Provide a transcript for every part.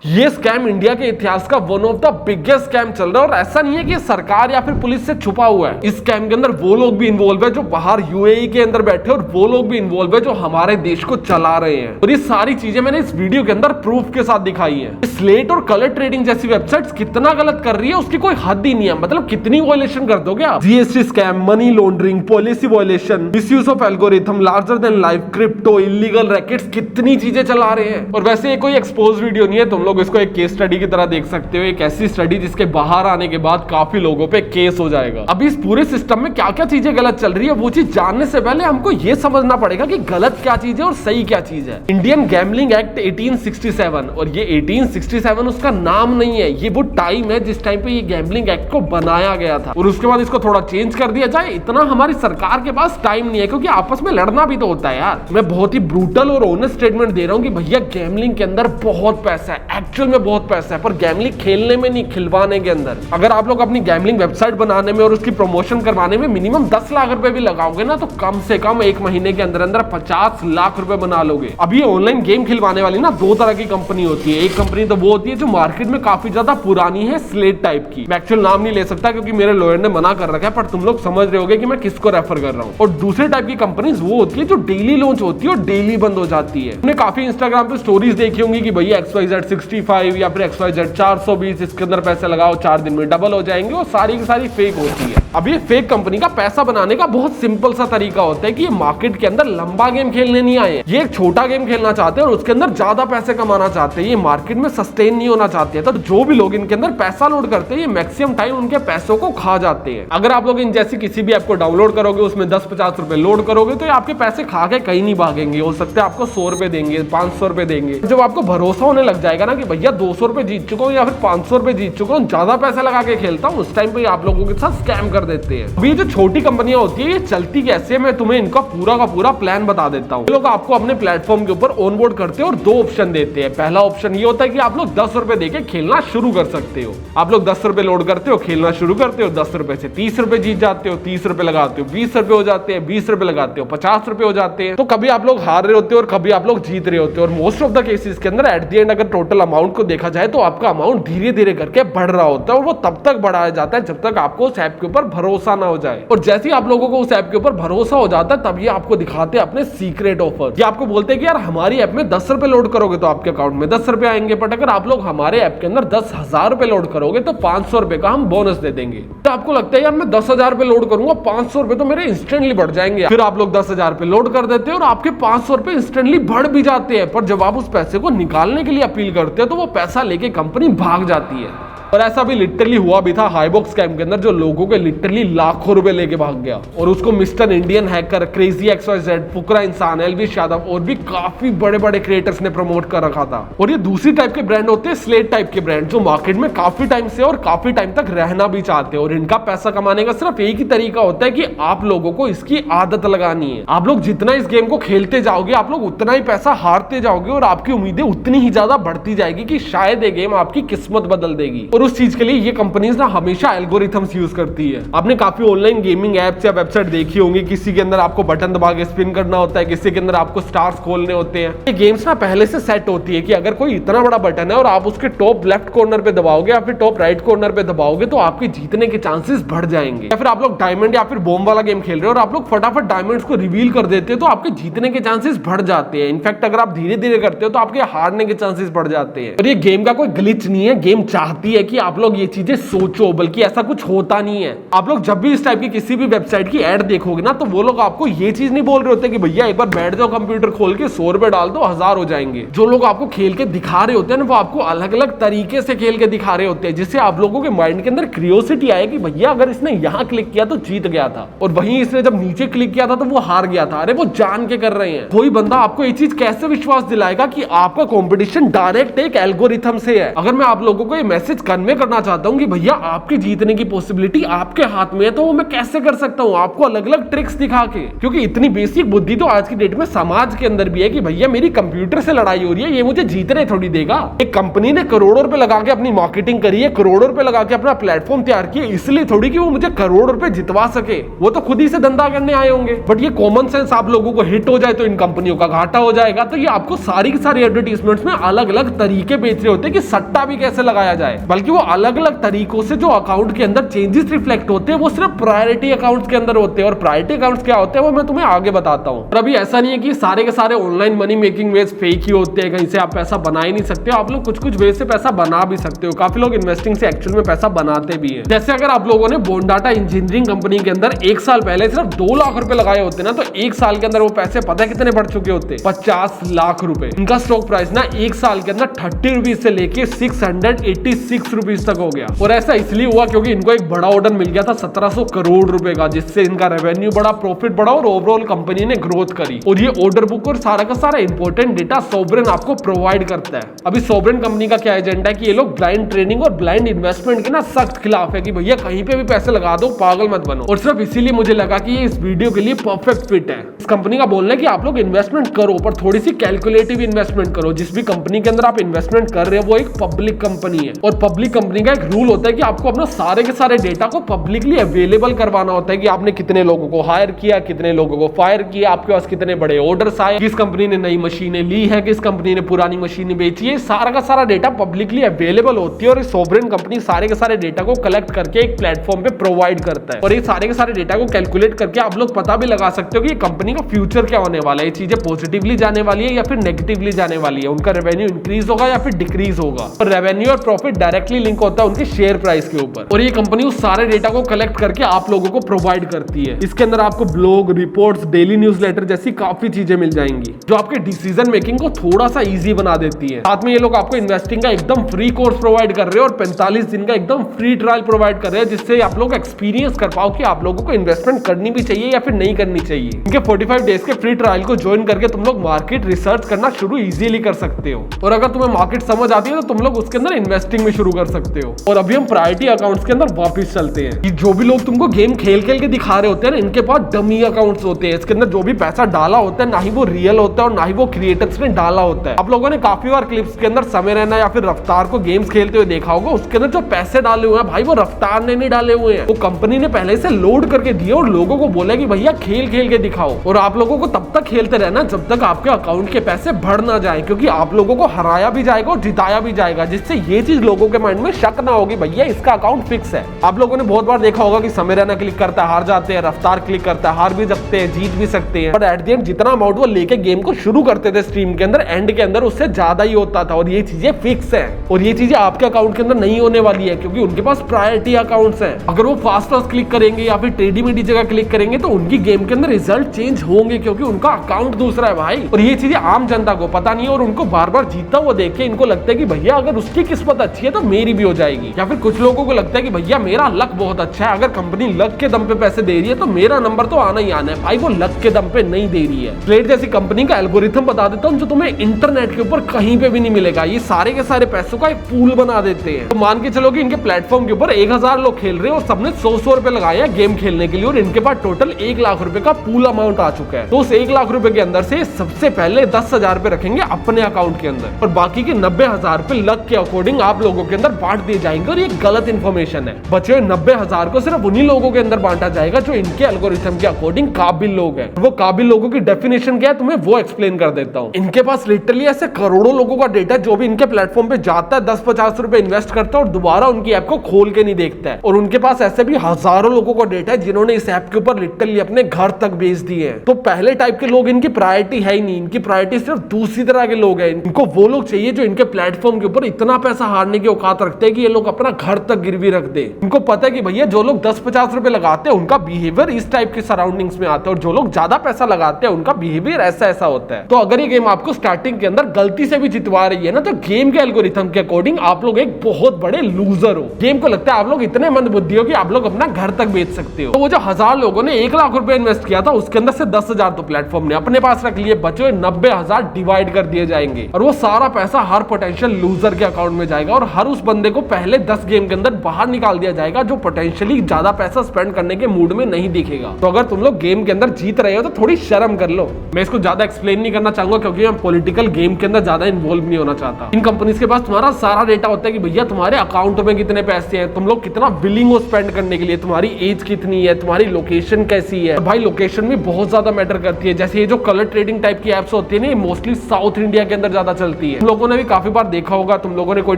ये scam India के इतिहास का one of the biggest scam चल रहा है और ऐसा नहीं है कि सरकार या फिर पुलिस से छुपा हुआ है। इस स्कैम के अंदर वो लोग भी इन्वॉल्व है जो बाहर यूएई के अंदर बैठे और वो लोग भी इन्वॉल्व है जो हमारे देश को चला रहे हैं। और ये सारी चीजें मैंने इस वीडियो के अंदर प्रूफ के साथ दिखाई है। स्लेट और कलर ट्रेडिंग जैसी वेबसाइट्स कितना गलत कर रही है उसकी कोई हद ही नहीं है। मतलब कितनी वायलेशन कर दोगे आप। GST scam, money laundering, policy violation, misuse of algorithm, larger than life, crypto, illegal rackets, कितनी चीजें चला रहे हैं। और वैसे ये कोई एक्सपोज वीडियो नहीं है, तुम लोग इसको एक केस स्टडी की तरह देख सकते हो। एक ऐसी स्टडी जिसके बाहर आने के बाद काफी लोगों पे केस हो जाएगा। अभी इस पूरे सिस्टम में क्या क्या चीजें गलत चल रही है वो चीज जानने से पहले हमको ये समझना पड़ेगा कि गलत क्या चीज है और सही क्या चीज है। इंडियन गैम्बलिंग एक्ट 1867, और ये 1867 उसका नाम नहीं है, ये वो टाइम है जिस टाइम पे ये गैम्बलिंग एक्ट को बनाया गया था और उसके बाद इसको थोड़ा चेंज कर दिया जाए। इतना हमारी सरकार के पास टाइम नहीं है क्योंकि आपस में लड़ना भी तो होता है यार। मैं बहुत ही ब्रूटल और ऑनेस्ट स्टेटमेंट दे रहा हूँ कि भैया गैम्बलिंग के अंदर बहुत पैसा है, एक्चुअल में बहुत पैसा है, पर गैम्बलिंग खेलने में नहीं, खिलवाने के अंदर। अगर आप लोग अपनी गैम्बलिंग वेबसाइट बनाने में और उसकी प्रमोशन करवाने में मिनिमम 10 लाख रुपए भी लगाओगे ना तो कम से कम एक महीने के अंदर अंदर 50 लाख रुपए बना लोगे। अभी ऑनलाइन गेम खिलवाने वाली ना दो तरह की कंपनी होती है। एक कंपनी तो वो होती है जो मार्केट में काफी ज्यादा पुरानी है, स्लेट टाइप की। मैं एक्चुअल नाम नहीं ले सकता क्योंकि मेरे लॉयर ने मना कर रखा है, पर तुम लोग समझ रहे होगे कि मैं किसको रेफर कर रहा हूँ। और दूसरे टाइप की कंपनीज वो होती है जो डेली लॉन्च होती है और डेली बंद हो जाती है। हमने काफी इंस्टाग्राम पे स्टोरीज देखी होंगी कि भैया XYZ 65 या फिर XYZ 420, इसके अंदर पैसे लगाओ 4 दिन में डबल हो जाएंगे, और सारी की सारी फेक होती है। अब ये फेक कंपनी का पैसा बनाने का बहुत सिंपल सा तरीका होता है कि ये मार्केट के अंदर लंबा गेम खेलने नहीं आए, ये एक छोटा गेम खेलना चाहते हैं और उसके अंदर ज्यादा पैसे कमाना चाहते हैं। ये मार्केट में सस्टेन नहीं होना चाहते हैं, तो जो भी लोग इनके अंदर पैसा लोड करते हैं ये मैक्सिमम टाइम उनके पैसों को खा जाते हैं। अगर आप लोग इन जैसी किसी भी ऐप को डाउनलोड करोगे, उसमें 10-50 रुपए लोड करोगे तो ये आपके पैसे खा के कहीं नहीं भागेंगे। हो सकता है आपको 100 रुपए देंगे, 500 रुपए देंगे। जब आपको भरोसा होने लग जाएगा ना कि भैया 200 रुपए जीत चुका हूँ या फिर 500 रुपए जीत चुका हूँ, ज्यादा पैसा लगा के खेलता हूँ, उस टाइम पे आप लोगों के साथ स्कैम कर देते हैं। अभी जो छोटी कंपनियां होती है ये चलती कैसे है, मैं तुम्हें इनका पूरा का पूरा प्लान बता देता हूँ। ये लोग आपको अपने प्लेटफॉर्म के ऊपर ऑनबोर्ड करते हैं और 2 ऑप्शन देते हैं। पहला ऑप्शन ये होता है कि आप लोग 10 रुपए देके खेलना शुरू कर सकते हो। आप लोग 10 रुपए लोड करते हो, खेलना शुरू करते हो, 10 रुपए से 30 रुपए जीत जाते हो, 30 रुपए लगाते हो 20 रुपए हो जाते हैं, 20 रुपए लगाते हो 50 रुपए हो जाते हैं। तो कभी आप लोग हार रहे होते हो और कभी आप लोग जीत रहे होते हो। और मोस्ट ऑफ द केसेस के अंदर एट द एंड अगर टोटल अमाउंट को देखा जाए तो आपका अमाउंट धीरे धीरे करके बढ़ रहा होता है और वो तब तक बढ़ाया जाता है जब तक आपको उस ऐप के ऊपर भरोसा ना हो जाए। और जैसे ही आप लोगों को उस ऐप के ऊपर भरोसा हो जाता है तब ये आपको दिखाते हैं अपने सीक्रेट ऑफर। ये आपको बोलते हैं कि यार हमारी ऐप में 10 रुपए लोड करोगे तो आपके अकाउंट में 10 रुपए आएंगे, बट अगर आप लोग हमारे ऐप के अंदर 10,000 रुपए लोड करोगे तो 500 रुपए का हम बोनस दे देंगे। तो आपको लगता है यार मैं 10,000 रुपए लोड करूंगा, 500 रुपए तो मेरे इंस्टेंटली बढ़ जाएंगे। फिर आप लोग 10,000 रुपए लोड कर देते हैं और आपके 500 रुपए इंस्टेंटली बढ़ भी जाते हैं। पर जब आप उस पैसे को निकालने के लिए अपील करते हैं तो वो पैसा लेके कंपनी भाग जाती है। और ऐसा भी लिटरली हुआ भी था हाईबॉक्स स्कैम के अंदर, जो लोगों के लिटरली लाखों रुपए लेके भाग गया और उसको mister Indian hacker, crazy XYZ, फुकरा इंसान, एल्विश यादव और भी काफी बड़े बड़े क्रिएटर्स ने प्रमोट कर रखा था। और ये दूसरी टाइप के ब्रांड होते हैं, स्लेट टाइप के ब्रांड, जो मार्केट में काफी टाइम से और काफी टाइम तक रहना भी चाहते हैं। और इनका पैसा कमाने का सिर्फ एक ही तरीका होता है कि आप लोगों को इसकी आदत लगानी है। आप लोग जितना इस गेम को खेलते जाओगे आप लोग उतना ही पैसा हारते जाओगे और आपकी उम्मीदें उतनी ही ज्यादा बढ़ती जाएगी कि शायद ये गेम आपकी किस्मत बदल देगी। और उस चीज के लिए ये कंपनीज ना हमेशा एल्गोरिथम्स यूज करती है। आपने काफी ऑनलाइन गेमिंग एप्स या वेबसाइट देखी होंगी, किसी के अंदर आपको बटन दबा के स्पिन करना होता है, किसी के अंदर आपको स्टार्स खोलने होते हैं। ये गेम्स ना पहले से सेट होती है कि अगर कोई इतना बड़ा बटन है और आप उसके टॉप लेफ्ट कॉर्नर पे दबाओगे या फिर टॉप राइट कॉर्नर पे दबाओगे तो आपके जीतने के चांसेस बढ़ जाएंगे। या फिर आप लोग डायमंड या फिर बॉम्ब वाला गेम खेल रहे हो और आप लोग फटाफट डायमंड्स को रिवील कर देते हो तो आपके जीतने के चांसेस बढ़ जाते हैं। इनफैक्ट अगर आप धीरे धीरे करते हो तो आपके हारने के चांसेस बढ़ जाते हैं। और ये गेम का कोई ग्लिच नहीं है, गेम चाहती है कि आप लोग ये चीजें सोचो, बल्कि ऐसा कुछ होता नहीं है। आप लोग जब भी इस टाइप की किसी भी वेबसाइट की ऐड देखोगे ना तो वो लोग आपको ये चीज नहीं बोल रहे होते कि भैया एक बार बैठ जाओ कंप्यूटर खोल के 100 रुपए डाल दो 1000 हो जाएंगे। जो लोग आपको खेल के दिखा रहे होते हैं ना वो आपको अलग अलग तरीके से खेल के दिखा रहे होते हैं, जिससे आप लोगों के माइंड के अंदर क्यूरियोसिटी आए कि भैया अगर इसने यहाँ क्लिक किया तो जीत गया था और वहीं इसने जब नीचे क्लिक किया था तो वो हार गया था। अरे वो जान के कर रहे हैं। कोई बंदा आपको ये चीज कैसे विश्वास दिलाएगा कि आपका कॉम्पिटिशन डायरेक्ट एक एल्गोरिथम से है। अगर मैं आप लोगों को ये मैसेज कन्वे करना चाहता हूँ कि भैया आपकी जीतने की पॉसिबिलिटी आपके हाथ में है, तो वो मैं कैसे कर सकता हूँ आपको अलग अलग ट्रिक्स दिखा के। क्योंकि इतनी बेसिक बुद्धि तो आज की डेट में समाज के अंदर भी है कि भैया मेरी कंप्यूटर से लड़ाई हो रही है, ये मुझे जीतने थोड़ी देगा। एक कंपनी ने करोड़ों रुपए लगा के अपनी मार्केटिंग करी है, करोड़ों रुपए लगा के अपना प्लेटफॉर्म तैयार किया, इसलिए थोड़ी कि वो मुझे करोड़ रुपए जितवा सके। वो तो खुद ही से धंधा करने आए होंगे। बट ये कॉमन सेंस आप लोगों को हिट हो जाए तो इन कंपनियों का घाटा हो जाएगा। तो ये आपको सारी की सारी एडवर्टीजमेंट्स में अलग अलग तरीके बेच रहे होते हैं कि सट्टा भी कैसे लगाया जाए, बल्कि वो अलग अलग तरीकों से जो अकाउंट के अंदर चेंजेस रिफ्लेक्ट होते हैं वो सिर्फ प्रायोरिटी अकाउंट्स के अंदर होते हैं। और प्रायोरिटी अकाउंट्स क्या होते हैं वो मैं तुम्हें आगे बताता हूँ। और अभी ऐसा नहीं है कि सारे के सारे online money making ways fake ही होते हैं, कहीं से आप पैसा बना ही नहीं सकते। आप लोग कुछ कुछ वे से पैसा बना भी सकते हो। काफी लोग इन्वेस्टिंग से एक्चुअल में पैसा बनाते भी हैं। जैसे अगर आप लोगों ने बोंडाटा इंजीनियरिंग कंपनी के अंदर एक साल पहले सिर्फ 2 लाख रुपए लगाए होते ना, तो एक साल के अंदर वो पैसे पता है कितने बढ़ चुके होते? 50 लाख रुपए। इनका स्टॉक प्राइस ना एक साल के अंदर 30 रुपीज से लेके 686 रुपीज तक हो गया। और ऐसा इसलिए हुआ क्योंकि इनको एक बड़ा ऑर्डर मिल गया था 1700 करोड़ रुपए का, जिससे इनका रेवेन्यू बढ़ा, प्रॉफिट बढ़ा और ओवरऑल कंपनी ने ग्रोथ करी। और ये ऑर्डर बुक और सारा का सारा इंपॉर्टेंट डेटा सॉवरेन आपको प्रोवाइड करता है। अभी सॉवरेन कंपनी का क्या एजेंडा है कि ये लोग ब्लाइंड ट्रेडिंग और ब्लाइंड इन्वेस्टमेंट के ना सख्त खिलाफ है कि भैया कहीं पे भी पैसे लगा दो, पागल मत बनो। और सिर्फ इसीलिए मुझे लगा कि ये इस वीडियो के लिए परफेक्ट फिट है। इस कंपनी का बोलना है कि आप लोग इन्वेस्टमेंट करो पर थोड़ी सी कैलकुलेटिव इन्वेस्टमेंट करो। जिस भी कंपनी के अंदर आप इन्वेस्टमेंट कर रहे हो वो एक पब्लिक कंपनी है, और पब्लिक कंपनी का एक रूल होता है कि आपको अपना सारे के सारे डेटा को पब्लिकली अवेलेबल करवाना होता है कि आपने कितने लोगों को हायर किया, कितने लोगों को फायर किया, आपके पास कितने बड़े ऑर्डर्स आए, किस कंपनी ने नई मशीनें ली है, किस कंपनी ने पुरानी मशीनें बेची है। सारा का सारा डेटा पब्लिकली अवेलेबल होती है और सॉवरेन कंपनी सारे के सारे डेटा को कलेक्ट करके एक प्लेटफॉर्म पे प्रोवाइड करता है। और ये सारे के सारे डेटा को कैलकुलेट करके आप लोग पता भी लगा सकते हो कि ये कंपनी का फ्यूचर क्या होने वाला है, ये चीजें पॉजिटिवली जाने वाली है या फिर नेगेटिवली जाने वाली है, उनका रेवेन्यू इंक्रीज होगा या फिर डिक्रीज होगा। और रेवेन्यू और प्रॉफिट डायरेक्टली लिंक होता है उनके शेयर प्राइस के ऊपर। और ये कंपनी उस सारे डेटा को कलेक्ट करके आप लोगों को प्रोवाइड करती है। इसके अंदर आपको ब्लॉग, रिपोर्ट्स, डेली न्यूज़लेटर जैसी काफी चीजें मिल जाएंगी जो आपके डिसीजन मेकिंग को थोड़ा सा इजी बना देती है। साथ में ये लोग आपको इन्वेस्टिंग का एकदम फ्री कोर्स प्रोवाइड कर रहे हैं और 45 दिन का एकदम फ्री ट्रायल प्रोवाइड कर रहे हैं, जिससे आप लोग एक्सपीरियंस कर पाओ कि आप लोगों को इन्वेस्टमेंट करनी भी चाहिए या फिर नहीं करनी चाहिए। इनके 45 डेज के फ्री ट्रायल को ज्वाइन करके तुम लोग मार्केट रिसर्च करना शुरू इजीली कर सकते हो। और अगर तुम्हें मार्केट समझ आती है तो तुम लोग उसके अंदर इन्वेस्टिंग भी शुरू कर सकते हो। और अभी हम प्रायोरिटी अकाउंट्स के अंदर वापस चलते हैं कि जो भी लोग तुमको गेम खेल खेल के दिखा रहे होते हैं ना, इनके पास डमी अकाउंट्स होते हैं। इसके अंदर जो भी पैसा डाला होता है ना ही वो रियल होता है और ना ही वो क्रिएटर्स ने डाला होता है। आप लोगों ने काफी बार क्लिप्स के अंदर समय रहना या फिर रफ्तार को गेम्स खेलते हुए देखा होगा, उसके अंदर जो पैसे डाले हुए हैं भाई वो रफ्तार ने नहीं डाले हुए हैं, वो कंपनी ने पहले से लोड करके दिए और लोगों को बोला कि भैया खेल खेल के दिखाओ। और आप लोगों को तब तक खेलते रहना जब तक आपके अकाउंट के पैसे बढ़ ना जाए, क्योंकि आप लोगों को हराया भी जाएगा और जिताया भी जाएगा, जिससे ये चीज लोगों के माइंड में शक ना होगी भैया इसका अकाउंट फिक्स है। आप लोगों ने बहुत बार देखा होगा कि समय रहना क्लिक करता है हार जाते हैं, रफ्तार क्लिक करता है हार भी सकते हैं, जीत भी सकते हैं। और एट द एंड जितना अमाउंट वो लेके गेम को शुरू करते थे स्ट्रीम के अंदर, एंड के अंदर उससे ज्यादा ही होता था। और ये चीजें फिक्स है और ये चीजें आपके अकाउंट के अंदर नहीं होने वाली है, क्योंकि उनके पास प्रायोरिटी अकाउंट्स हैं। अगर वो फास्ट क्लिक करेंगे या फिर टेढ़ी मेढ़ी जगह क्लिक करेंगे तो उनकी गेम के अंदर रिजल्ट चेंज होंगे, क्योंकि उनका अकाउंट दूसरा है भाई। और ये चीजें आम जनता को पता नहीं है और उनको बार बार जीतता हुआ देख के इनको लगता है कि भैया अगर उसकी किस्मत अच्छी है तो मेरी भी हो जाएगी। या फिर कुछ लोगों को लगता है कि भैया मेरा लक बहुत अच्छा है, अगर कंपनी लक के दम पे पैसे दे रही है तो मेरा नंबर तो आना ही आना है। भाई वो लक के दम पे नहीं दे रही है। प्लेट जैसी कंपनी का एल्गोरिथम बता देता हूँ जो तुम्हें इंटरनेट के ऊपर कहीं पे भी नहीं मिलेगा। ये सारे के सारे पैसों का एक पूल बना देते हैं। तो मान के चलो कि इनके प्लेटफॉर्म के ऊपर 1000 लोग खेल रहे हैं और सबने 100 रुपए लगाए हैं गेम खेलने के लिए, और इनके पास टोटल 1 लाख रुपए का पूल अमाउंट आ चुका है। तो उस 1 लाख रुपए के अंदर से सबसे पहले 10,000 रुपए रखेंगे अपने अकाउंट के अंदर और बाकी के 90,000 रुपए लक के अकॉर्डिंग आप लोगों के अंदर बांट दिए जाएंगे। और ये गलत इन्फॉर्मेशन है। बचे हुए 90,000 को सिर्फ उन्हीं लोगों के अंदर बांटा जाएगा जो इनके एल्गोरिथम के अकॉर्डिंग काबिल लोग हैं। वो काबिल लोगों की डेफिनेशन क्या है तुम्हें वो एक्सप्लेन कर देता हूँ। इनके पास लिटरली ऐसे करोड़ों लोगों का डेटा जो भी इनके प्लेटफॉर्म पे जाता है, 10-50 रुपए इन्वेस्ट करता है और दोबारा उनकी ऐप को खोल के नहीं देखता है। और उनके पास ऐसे भी हजारों लोगों का डेटा है जिन्होंने इस ऐप के ऊपर लिटरली अपने घर तक बेच दिए हैं। तो पहले टाइप के लोग इनकी प्रायोरिटी है ही नहीं, इनकी प्रायोरिटी सिर्फ दूसरी तरह के लोग हैं। इनको वो लोग चाहिए जो इनके प्लेटफॉर्म के ऊपर इतना पैसा हारने की औकात रखते हैं कि ये लोग अपना घर तक गिरवी रख दे। इनको पता है कि भैया जो लोग 10-50 रुपए लगाते हैं उनका बिहेवियर इस टाइप के सराउंडिंग्स में आता है और जो लोग ज्यादा पैसा लगाते हैं उनका बिहेवियर ऐसा होता है। तो अगर ये गेम आपको स्टार्टिंग के अंदर गलती से भी जितवा रही है ना, तो गेम के एल्गोरिथम के अकॉर्डिंग आप लोग एक बहुत बड़े लूजर हो। गेम को लगता है आप लोग इतने मंद बुद्धि हो कि आप लोग अपना घर तक बेच सकते हो। तो वो जो 1000 लोगों ने 1 लाख रुपए इन्वेस्ट किया था उसके अंदर से 10,000 तो प्लेटफॉर्म ने अपने पास रख लिए, बचे हुए 90,000 डिवाइड कर दिए जाएंगे और वो सारा पैसा हर पोटेंशियल लूजर के अकाउंट में जाएगा और हर उस बंदे को पहले 10 गेम के अंदर बाहर निकाल दिया जाएगा जो पोटेंशियली ज्यादा पैसा स्पेंड करने के मूड में नहीं दिखेगा। तो अगर तुम लोग गेम के अंदर जीत रहे हो तो थोड़ी शर्म कर लो। मैं इसको ज्यादा एक्सप्लेन नहीं करना चाहूंगा क्योंकि मैं पॉलिटिकल गेम के अंदर ज्यादा इन्वॉल्व नहीं होना चाहता। इन कंपनीज के पास तुम्हारा सारा डेटा होता है कि भैया तुम्हारे अकाउंट में कितने पैसे हैं, तुम लोग कितना विलिंग हो स्पेंड करने के लिए, तुम्हारी एज कितनी है, तुम्हारी लोकेशन कैसी है। भाई लोकेशन भी बहुत ज्यादा मैटर करती है। जैसे ये जो कलर ट्रेडिंग टाइप की एप्स होती है ना, मोस्टली साउथ इंडिया के अंदर ज्यादा चलती है। तुम लोगों ने भी काफी बार देखा होगा, तुम लोगों ने कोई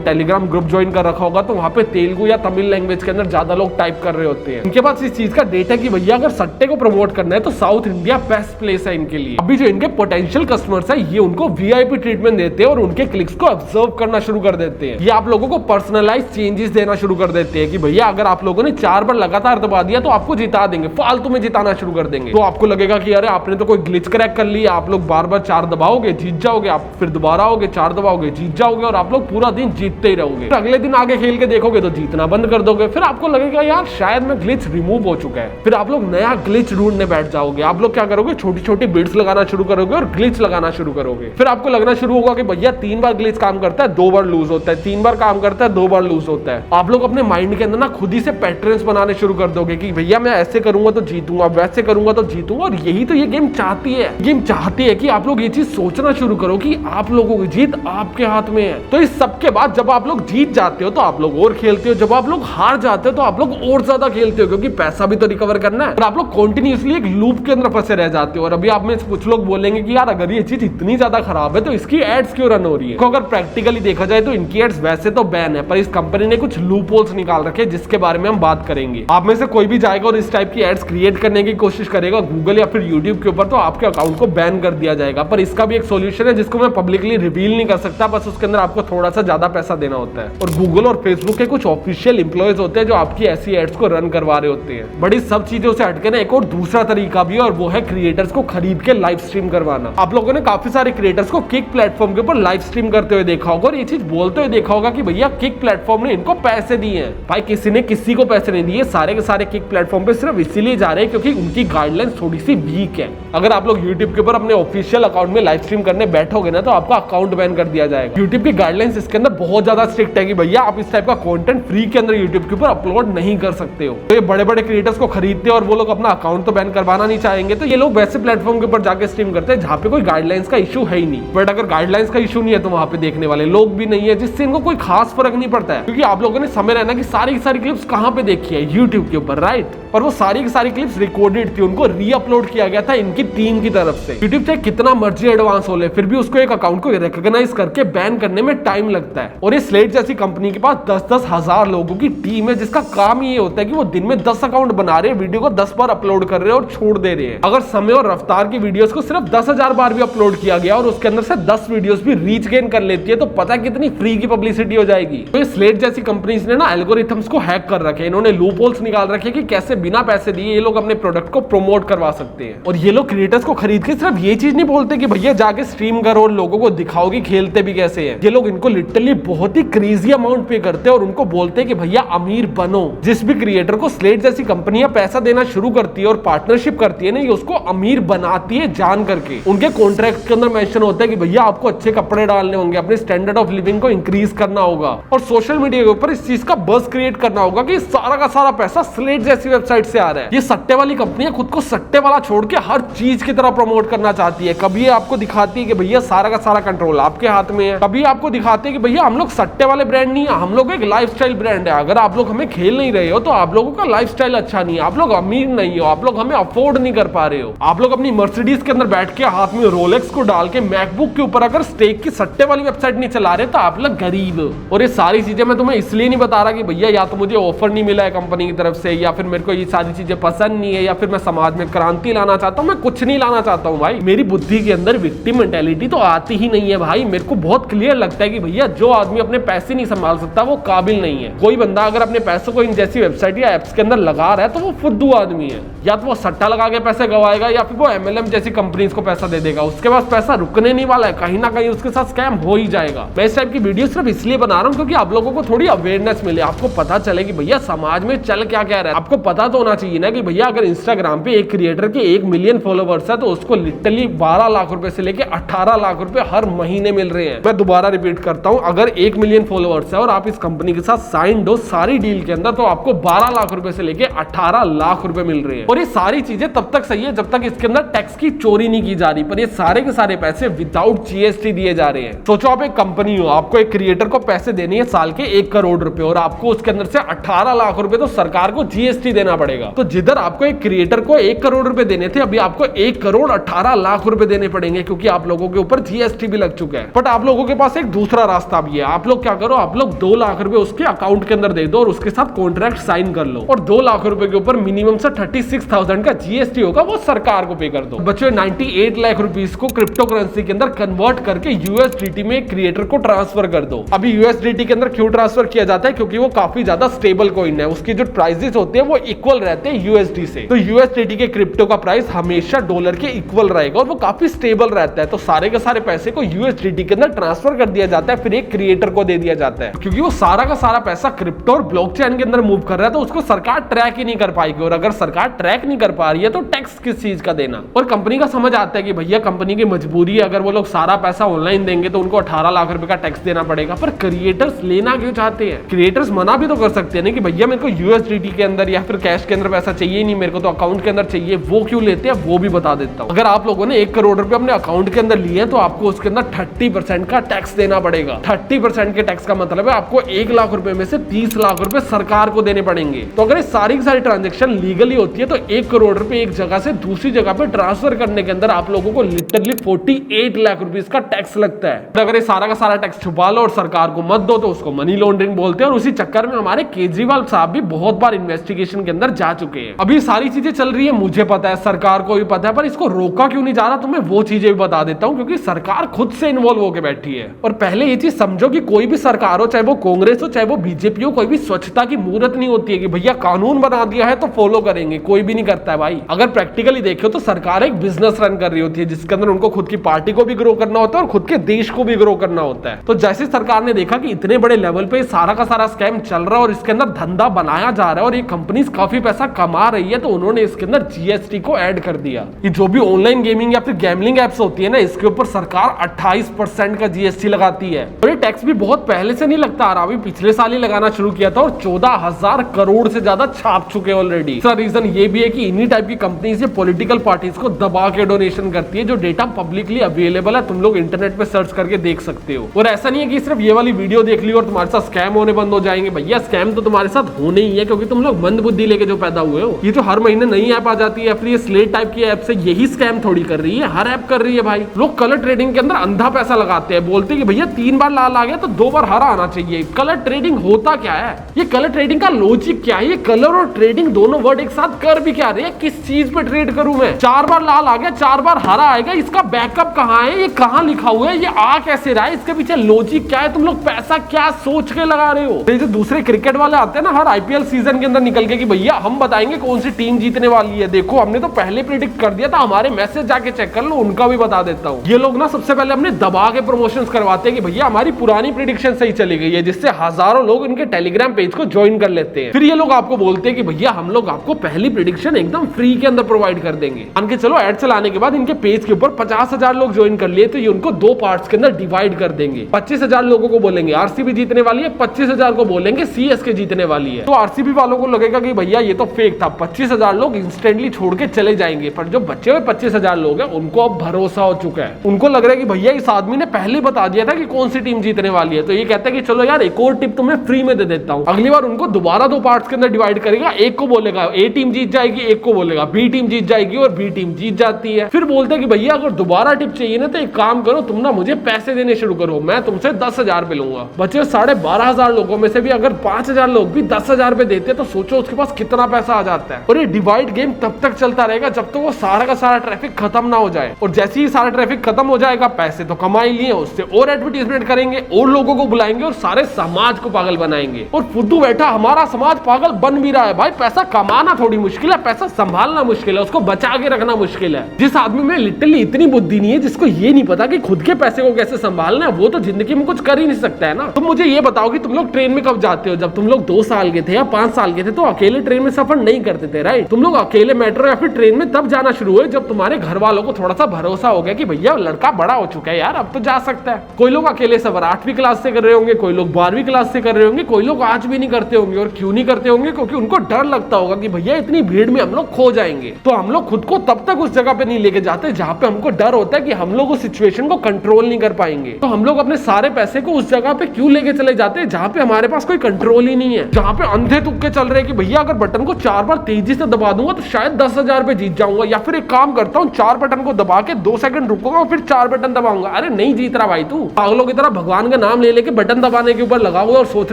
टेलीग्राम ग्रुप ज्वाइन कर रखा होगा तो वहां पे तेलुगु या तमिल लैंग्वेज के अंदर ज्यादा लोग टाइप कर रहे होते हैं। इनके पास इस चीज का डेटा कि भैया अगर सट्टे को प्रमोट करना है तो साउथ इंडिया बेस्ट प्लेस है इनके लिए। अभी जो इनके पोटेंशियल कस्टमर्स है ये उनको वीआईपी ट्रीटमेंट देते हैं और उनके क्लिक्स को ऑब्जर्व करना शुरू कर देते हैं। ये आप लोगों को पर्सनलाइज चेंजेस देना शुरू कर देते हैं कि भैया अगर आप लोगों ने 4 बार लगातार दबा दिया तो आपको जिता देंगे, फालतू में जिताना शुरू कर देंगे। तो आपको लगेगा कि अरे आपने तो कोई ग्लिच क्रैक कर लिया, आप लोग बार बार 4 दबाओगे जीत जाओगे, आप फिर दोबारा आओगे 4 दबाओगे जीत जाओगे और आप लोग पूरा दिन जीतते ही रहोगे। फिर अगले दिन आगे खेल के देखोगे तो जीतना बंद कर दोगे। फिर आपको लगेगा यार शायद में ग्लिच रिमूव हो चुका है। फिर आप लोग नया ग्लिच ढूंढने बैठ जाओगे। आप लोग क्या करोगे, छोटी छोटी बिट्स लगाना शुरू करोगे और ग्लिच लगाना शुरू करोगे। फिर आपको लगना शुरू होगा कि भैया 3 बार ग्लिच काम करता है 2 बार लूज होता है, 3 बार काम करता है 2 बार लूज होता है। आप लोग अपने माइंड के अंदर ना खुद ही से पैटर्न्स बनाने शुरू कर दोगे कि भैया मैं ऐसे करूंगा तो जीतूंगा, वैसे करूंगा तो जीतूंगा। और यही तो ये गेम चाहती है। गेम चाहती है कि आप लोग ये चीज सोचना शुरू करो कि आप लोगों की जीत आपके हाथ में है। तो इस सब के बाद जब आप लोग जीत जाते हो तो आप लोग और खेलते हो, जब आप लोग हार जाते हो तो आप लोग और ज्यादा खेलते हो क्योंकि पैसा भी तो रिकवर करना है। और आप लोग कॉन्टिन्यूसली एक लूप के अंदर फंसे रह जाते हो। और अभी आप में कुछ लोग बोलेंगे कि यार अगर ये चीज इतनी ज्यादा खराब है तो इसकी एड्स क्यों रन हो रही है। तो अगर प्रैक्टिकली देखा जाए तो इनकी एड्स वैसे तो बैन है, पर इस कंपनी ने कुछ लूप होल्स निकाल रखे जिसके बारे में हम बात करेंगे। आप में से कोई भी जाएगा और इस टाइप की एड्स क्रिएट करने की कोशिश करेगा गूगल या फिर यूट्यूब के ऊपर तो आपके अकाउंट को बैन कर दिया जाएगा। पर इसका भी एक सोल्यूशन है जिसको मैं पब्लिकली रिवील नहीं कर सकता, बस उसके अंदर आपको थोड़ा सा ज्यादा पैसा देना होता है। और गूगल और फेसबुक के कुछ ऑफिशियल एम्प्लॉयज होते हैं जो आपकी ऐसी एड्स को रन करवा रहे होते हैं। बड़ी सब चीजों से हटके ना एक और दूसरा तरीका भी है और वो है क्रिएटर्स को खरीद के लाइव स्ट्रीम करवाना। आप लोगों ने काफी सारे क्रिएटर्स को किक प्लेटफॉर्म के ऊपर लाइव स्ट्रीम करते हुए देखा होगा और ये चीज बोलते हुए देखा होगा कि भैया किक प्लेटफॉर्म ने इनको पैसे दिए हैं। भाई किसी ने किसी को पैसे नहीं दिए, सारे के सारे किक प्लेटफॉर्म पे सिर्फ इसीलिए जा रहे हैं क्योंकि उनकी गाइडलाइंस थोड़ी सी वीक है। अगर आप लोग यूट्यूब के ऊपर अपने ऑफिशियल अकाउंट में लाइव स्ट्रीम करने बैठोगे ना तो आपका अकाउंट बैन कर दिया जाएगा। यूट्यूब की गाइडलाइंस इसके अंदर बहुत ज्यादा स्ट्रिक्ट है कि भैया आप इस टाइप का कंटेंट फ्री के अंदर यूट्यूब के ऊपर अपलोड नहीं कर सकते हो। तो ये बड़े बड़े क्रिएटर्स को खरीदते और वो लोग अपना अकाउंट तो बैन करवाना नहीं चाहेंगे तो ये लोग वैसे प्लेटफॉर्म के ऊपर जाके स्ट्रीम करते हैं जहां पे कोई गाइडलाइंस का इशू है ही नहीं। बट अगर गाइडलाइंस का इशू नहीं है तो वहां पे देखने वाले लोग भी नहीं है जिससे इनको कोई खास फर्क नहीं पड़ता है क्योंकि आप लोगों ने समय रहना कि सारी की सारी क्लिप्स कहां पे देखी है, यूट्यूब के ऊपर, राइट। और वो सारी की सारी क्लिप्स रिकॉर्डेड थी, उनको रीअपलोड किया गया था इनकी टीम की तरफ से। यूट्यूब चाहे कितना मर्जी एडवांस हो ले फिर भी उसको एक अकाउंट को रिकॉग्नाइज करके बैन करने में टाइम लगता है। और ये स्लेट जैसी कंपनी के पास 10-10 हजार लोगों की टीम है जिसका काम ये होता है कि वो दिन में 10 अकाउंट बना रहे हैं, वीडियो को 10 बार अपलोड कर रहे हैं और छोड़ दे रहे हैं। अगर समय और रफ्तार की वीडियोस को सिर्फ 10,000 बार भी अपलोड किया गया और उसके अंदर से 10 वीडियोस भी रीच गेन कर लेती है तो पता है कितनी फ्री की पब्लिसिटी हो जाएगी। तो ये स्लेट जैसी कंपनीज ने ना एल्गोरिथम्स को हैक कर रखे, इन्होंने लूप होल्स निकाल रखे कि कैसे बिना पैसे दिए ये लोग अपने प्रोडक्ट को प्रमोट करवा सकते हैं। और ये लोग क्रिएटर्स को खरीद के सिर्फ ये चीज नहीं बोलते कि भैया जाके स्ट्रीम करो और लोगों को दिखाओ कि खेलते भी कैसे हैं। ये लोग इनको लिटरली बहुत ही क्रेजी अमाउंट पे करते हैं और उनको बोलते हैं कि भैया अमीर बनो। जिस भी क्रिएटर को स्लेट जैसी कंपनियां पैसा देना शुरू करती है और पार्टनरशिप करती है ना, ये उसको अमीर बनाती है जान करके। उनके कॉन्ट्रैक्ट के अंदर मेंशन होता है कि भैया आपको अच्छे कपड़े डालने होंगे, अपने स्टैंडर्ड ऑफ लिविंग को इंक्रीज करना होगा और सोशल मीडिया के ऊपर इस चीज का बज़ क्रिएट करना होगा कि सारा का सारा पैसा स्लेट जैसी वेबसाइट से आ रहा है। ये सट्टे वाली कंपनियां खुद को सट्टे वाला छोड़ के हर चीज की तरह प्रमोट करना चाहती है। कभी आपको दिखाती है कि भैया सारा का सारा कंट्रोल आपके हाथ में है, कभी आपको दिखाते हैं कि भैया हम लोग सट्टे वाले ब्रांड नहीं है, हम लोग एक लाइफस्टाइल ब्रांड है। अगर आप लोग हमें खेल नहीं रहे हो तो आप लोगों का लाइफस्टाइल अच्छा नहीं है, आप लोग अमीर नहीं हो, आप लोग हमें अफोर्ड नहीं कर पा रहे हो। आप लोग अपनी मर्सिडीज के अंदर बैठ के हाथ में रोलेक्स को डाल के मैकबुक के ऊपर अगर स्टेक की सट्टे वाली वेबसाइट नहीं चला रहे तो आप लोग गरीब हो। और ये सारी चीजें मैं तुम्हें इसलिए नहीं बता रहा कि भैया या तो मुझे ऑफर नहीं मिला है कंपनी की तरफ से, या फिर मेरे को ये सारी चीजें पसंद नहीं है, या फिर मैं समाज में क्रांति लाना चाहता हूँ। मैं कुछ नहीं लाना चाहता हूँ भाई, मेरी बुद्धि के अंदर विक्टिम मेंटालिटी तो आती ही नहीं है भाई। मेरे को बहुत क्लियर लगता है कि भैया जो आदमी अपने पैसे नहीं संभाल सकता वो काबिल नहीं है। कोई बंदा अगर अपने पैसों को इन जैसी वेबसाइट या एप्स के अंदर लगा रहा है तो वो फुद्दू आदमी है। या तो वो सट्टा लगा के पैसे गवाएगा या फिर वो MLM जैसी कंपनीज को पैसा दे देगा। उसके पास पैसा रुकने नहीं वाला है, कहीं ना कहीं उसके साथ स्कैम हो ही जाएगा। मैं इस टाइप की वीडियो सिर्फ इसलिए बना रहा हूँ क्योंकि आप लोगों को थोड़ी अवेयरनेस मिले, आपको पता चले कि भैया समाज में चल क्या क्या रहा है। आपको पता तो होना चाहिए ना कि भैया अगर इंस्टाग्राम पे एक क्रिएटर के 1 मिलियन फॉलोवर्स है तो उसको लिटरली 12 लाख रुपए से लेके 18 लाख रुपए हर महीने मिल रहे हैं। मैं दोबारा रिपीट करता हूँ, अगर 1 मिलियन फॉलोवर्स वर्ड्स है और आप इस कंपनी के साथ साइंड हो सारी डील के अंदर, तो आपको 12 लाख रुपए से लेके 18 लाख रुपए मिल रहे हैं। और ये सारी चीजें तब तक सही है जब तक इसके अंदर टैक्स की चोरी नहीं की जा रही, पर ये सारे के सारे पैसे विदाउट जीएसटी दिए जा रहे हैं। सोचो आप एक कंपनी हो, आपको एक क्रिएटर को पैसे देने हैं साल के 1 करोड़ रुपए और आपको उसके अंदर से 18 लाख रुपए तो सरकार को जीएसटी देना पड़ेगा। तो जिधर आपको एक क्रिएटर को 1 करोड़ रुपए देने थे, अभी आपको 1 करोड़ 18 लाख रुपए देने पड़ेंगे क्योंकि आप लोगों के ऊपर जीएसटी भी लग चुका है। बट आप लोगों के पास एक दूसरा रास्ता भी है। आप लोग क्या करो, आप लोग 2 लाख रुपए उसके अकाउंट के अंदर दे दो और उसके साथ कॉन्ट्रैक्ट साइन कर लो और 2 लाख रुपए के ऊपर मिनिमम से 36,000 का जीएसटी होगा, वो सरकार को पे कर दो। बच्चों 98 लाख रुपीस को क्रिप्टो करेंसी के अंदर कन्वर्ट करके यूएसडीटी में क्रिएटर को ट्रांसफर कर दो। अभी यूएसडीटी के अंदर क्यों ट्रांसफर किया जाता है? क्योंकि वो काफी ज्यादा स्टेबल कॉइन है, उसकी जो प्राइसेस होते हैं वो इक्वल रहते हैं यूएसडी से। तो यूएसडीटी के क्रिप्टो का प्राइस हमेशा डॉलर के इक्वल रहेगा और वो काफी स्टेबल रहता है। तो सारे के सारे पैसे को यूएसडीटी के अंदर ट्रांसफर कर दिया जाता है, फिर एक क्रिएटर को दे दिया जाता है। क्योंकि वो सारा का सारा पैसा क्रिप्टो और ब्लॉकचेन के अंदर मूव कर रहा है, तो उसको सरकार ट्रैक ही नहीं कर पाएगी। और अगर सरकार ट्रैक नहीं कर पा रही है तो टैक्स किस चीज का देना? और कंपनी का समझ आता है कि भैया कंपनी की मजबूरी है, अगर वो लोग सारा पैसा ऑनलाइन देंगे तो उनको 18 लाख रुपए का टैक्स देना पड़ेगा। पर क्रिएटर्स लेना क्यों चाहते हैं? क्रिएटर्स मना भी तो कर सकते हैं कि भैया मेरे को यूएसडीटी के अंदर या फिर कैश के अंदर पैसा चाहिए नहीं, मेरे को तो अकाउंट के अंदर चाहिए। वो क्यों लेते हैं वो भी बता देता हूँ। अगर आप लोगों ने 1 करोड़ रुपए अपने अकाउंट के अंदर लिए तो आपको उसके अंदर 30% का टैक्स देना पड़ेगा। 30% के टैक्स का मतलब है आपको 1 लाख रुपए में से 30 लाख रुपए सरकार को देने पड़ेंगे। तो अगर सारी की सारी ट्रांजेक्शन लीगली होती है तो 1 करोड़ रुपए एक जगह से दूसरी जगह पे ट्रांसफर करने के अंदर आप लोगों को लिटरली 48 लाख रुपीस का टैक्स लगता है। अगर ये सारा का सारा टैक्स छुपा लो और सरकार को मत दो तो उसको मनी लॉन्ड्रिंग बोलते हैं। और उसी चक्कर में हमारे केजरीवाल साहब भी बहुत बार इन्वेस्टिगेशन के अंदर जा चुके हैं। अभी सारी चीजें चल रही है, मुझे पता है, सरकार को भी पता है, पर इसको रोका क्यों नहीं जा रहा? तो मैं वो चीजें भी बता देता हूँ क्योंकि सरकार खुद से इन्वॉल्व होकर बैठी है। और पहले ये चीज समझो कि कोई भी सरकार हो, चाहे वो कांग्रेस हो चाहे वो बीजेपी हो, कोई भी स्वच्छता की मूर्त नहीं होती है कि भैया कानून बना दिया है तो फॉलो करेंगे। कोई भी नहीं करता है भाई। अगर प्रैक्टिकली देखो तो सरकार एक बिजनेस रन कर रही होती है जिसके अंदर उनको खुद की पार्टी को भी ग्रो करना होता है और खुद के देश को भी ग्रो करना होता है। तो जैसे सरकार ने देखा कि इतने बड़े लेवल पे सारा का सारा स्कैम चल रहा है और इसके अंदर धंधा बनाया जा रहा है और ये कंपनीज काफी पैसा कमा रही है, तो उन्होंने इसके अंदर जीएसटी को ऐड कर दिया। ये जो भी ऑनलाइन गेमिंग या फिर गैमलिंग एप्स होती है ना, इसके ऊपर सरकार 28% का जीएसटी लगाती है। और ये टैक्स भी बहुत पहले से नहीं लगता आ रहा, अभी पिछले साल ही लगाना शुरू किया था और 14,000 करोड़ से ज्यादा छाप चुके ऑलरेडी। इसका रीजन ये भी है कि इन्हीं टाइप की कंपनीज पॉलिटिकल पार्टीज को दबा के डोनेशन करती है, जो डेटा पब्लिकली अवेलेबल है, तुम लोग इंटरनेट पे सर्च करके देख सकते हो। और ऐसा नहीं है कि सिर्फ ये वाली वीडियो देख ली और तुम्हारे साथ स्कैम होने बंद हो जाएंगे। भैया स्कैम तो तुम्हारे साथ होने ही है क्योंकि तुम लोग मंद बुद्धि लेके जो पैदा हुए हो। ये जो हर महीने नई ऐप आ जाती है, फिर ये स्लेट टाइप की ऐप से यही स्कैम थोड़ी कर रही है, हर ऐप कर रही है भाई। लोग कलर ट्रेडिंग के अंदर अंधा पैसा लगाते हैं, बोलते हैं कि भैया 3 बार लाल आ गया तो 2 बार हरा आना चाहिए। कलर ट्रेडिंग होता क्या है? ये कलर ट्रेडिंग का लॉजिक क्या है? ये कलर और ट्रेडिंग दोनों वर्ड एक साथ कर भी क्या रहे हैं? किस चीज पे ट्रेड करूं मैं? 4 बार लाल आ गया 4 बार हरा आएगा, इसका बैकअप कहाँ है? ये कहाँ लिखा हुआ है? ये आ कैसे रहा है? इसके पीछे लॉजिक क्या है? तुम लोग पैसा क्या सोच के लगा रहे हो? जो दूसरे क्रिकेट वाले आते हैं ना हर आईपीएल सीजन के अंदर निकल के कि भैया हम बताएंगे कौन सी टीम जीतने वाली है, देखो हमने तो पहले प्रेडिक्ट कर दिया था, हमारे मैसेज जाके चेक कर लो, उनका भी बता देता हूँ। ये लोग ना सबसे पहले अपने दबा के प्रमोशंस करवाते हैं कि भैया हमारी पुरानी प्रेडिक्शन सही चली गई है, जिससे हजारों लोग इनके टेलीग्राम पेज को ज्वाइन कर लेते हैं। फिर ये लोग आपको बोलते हैं कि भैया हम लोग आपको पहली प्रेडिक्शन एकदम फ्री के अंदर प्रोवाइड कर देंगे। मान के चलो ऐड चलाने के बाद इनके पेज के ऊपर 50,000 लोग ज्वाइन कर लिए तो ये उनको 2 पार्ट्स के अंदर डिवाइड कर देंगे। 25,000 लोगों को बोलेंगे आरसीबी जीतने वाली है, 25,000 को बोलेंगे सीएसके जीतने वाली है। तो आरसीबी वालों को लगेगा कि भैया ये तो फेक था, 25,000 लोग इंस्टेंटली छोड़ के चले जाएंगे। पर जो बचे हुए 25,000 लोग हैं उनको अब भरोसा हो चुका है, उनको लग रहा है कि भैया इस आदमी ने पहले बता दिया था कि कौन सी टीम जीतने वाली है। तो ये कहते हैं कि चलो यार एक और टिप तुम्हें फ्री में दे देता हूँ। अगली बार उनको दोबारा 2 पार्ट्स के अंदर डिवाइड करेगा, एक को बोलेगा ए टीम जीत जाएगी, एक को बोलेगा बी टीम जीत जाएगी और बी टीम जीत जाती है। फिर बोलते हैं कि भैया अगर दोबारा टिप चाहिए ना तो एक काम करो, तुम ना मुझे पैसे देने शुरू करो, मैं तुमसे 10,000 पे लूंगा। बचे 12,500 लोगों में से भी अगर 5,000 लोग भी 10,000 पे देते तो सोचो उसके पास कितना पैसा आ जाता है। और ये डिवाइड गेम तब तक चलता रहेगा जब तक वो सारा का सारा ट्रैफिक खत्म ना हो जाए। और जैसे ही सारा ट्रैफिक खत्म हो जाएगा, पैसे तो कमा ही लिए, उससे और एडवर्टीजमेंट करेंगे और लोगों को बुलाएंगे और सारे समाज को पागल बनाएंगे। और फुद्दू बैठा हमारा समाज पागल बन भी रहा है। भाई पैसा कमाना थोड़ी मुश्किल है, पैसा संभालना मुश्किल है, उसको बचा के रखना मुश्किल है। जिस आदमी में लिटरली इतनी बुद्धि नहीं है, जिसको ये नहीं पता कि खुद के पैसे को कैसे संभालना है, वो तो जिंदगी में कुछ कर ही नहीं सकता है ना। तुम मुझे ये बताओ कि तुम लोग ट्रेन में कब जाते हो? जब तुम लोग 2 साल के थे या 5 साल के थे तो अकेले ट्रेन में सफर नहीं करते थे, राइट? तुम लोग अकेले मेट्रो या फिर ट्रेन में तब जाना शुरू हुए जब तुम्हारे घर वालों को थोड़ा सा भरोसा हो गया कि भैया लड़का बड़ा हो चुका है यार, अब तो जा सकता है। कोई लोग अकेले सफर 8वीं क्लास से कर रहे हो, होंगे, कोई लोग 12वीं क्लास से कर रहे होंगे, कोई लोग आज भी नहीं करते होंगे। और क्यों नहीं करते होंगे? क्योंकि उनको डर लगता होगा कि भैया इतनी भीड़ में हम लोग खो जाएंगे। तो हम लोग खुद को तब तक उस जगह पे नहीं लेके जाते जहां पे हमको डर होता है कि हम लोग उस सिचुएशन को कंट्रोल नहीं कर पाएंगे। तो हम लोग अपने सारे पैसे को उस जगह पे क्यों लेके चले जाते हैं जहां पे हमारे पास कोई कंट्रोल ही नहीं है, जहां पे अंधे तुक्के चल रहे हैं कि भैया अगर बटन को 4 बार तेजी से दबा दूंगा तो शायद 10,000 पे जीत जाऊंगा, या फिर एक काम करता हूँ 4 बटन को दबा के 2 सेकंड रुकूंगा और फिर 4 बटन दबाऊंगा। अरे नहीं जीत रहा भाई, तू पागलों की तरह भगवान का नाम ले लेके बटन दबाने के ऊपर लगा हुआ और सोच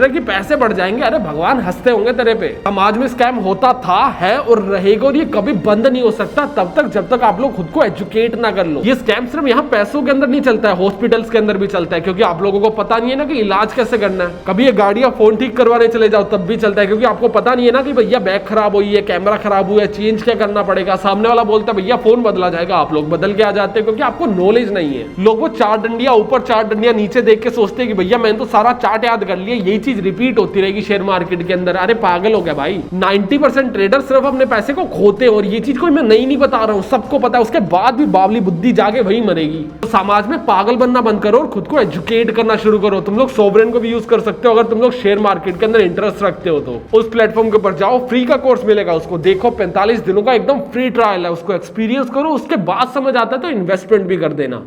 रहे कि पैसे बढ़ जाएंगे। अरे भगवान हंसते होंगे तेरे पे। समाज में स्कैम होता था, है और रहेगा, और ये कभी बंद नहीं हो सकता तब तक जब तक आप लोग खुद को एजुकेट ना कर लो। ये स्कैम सिर्फ यहाँ पैसों के अंदर नहीं चलता है, हॉस्पिटल्स के अंदर भी चलता है, क्योंकि आप लोगों को पता नहीं है ना कि इलाज कैसे करना है। कभी ये गाड़ियां फोन ठीक करवाने चले जाओ तब भी चलता है, क्योंकि आपको पता नहीं है ना कि भैया बैग खराब हुई है, कैमरा खराब हुआ है, चेंज क्या करना पड़ेगा। सामने वाला बोलता है भैया फोन बदला जाएगा, आप लोग बदल के आ जाते हैं क्योंकि आपको नॉलेज नहीं है। लोग वो 4 डंडियां ऊपर 4 डंडियां नीचे देख के सोचते हैं कि भैया मैंने तो सारा चार्ट याद कर लिया, यही चीज रिपीट होती रहेगी शेयर मार्केट के अंदर। अरे पागल हो गया भाई। 90% ट्रेडर सिर्फ अपने पैसे को खोते हैं, और ये चीज कोई मैं नहीं बता रहा हूँ, सबको पता है। उसके बाद भी बावली बुद्धि जाके वही मरेगी। तो समाज में पागल बनना बंद करो और खुद को एजुकेट करना शुरू करो। तुम लोग सोवरेन को भी यूज कर सकते हो अगर तुम लोग शेयर मार्केट के अंदर इंटरेस्ट रखते हो तो। उस प्लेटफॉर्म के ऊपर जाओ, फ्री का कोर्स मिलेगा, उसको देखो, 45 दिनों का एकदम फ्री ट्रायल है, उसको एक्सपीरियंस करो, उसके बाद समझ आता है तो इन्वेस्टमेंट भी कर देना।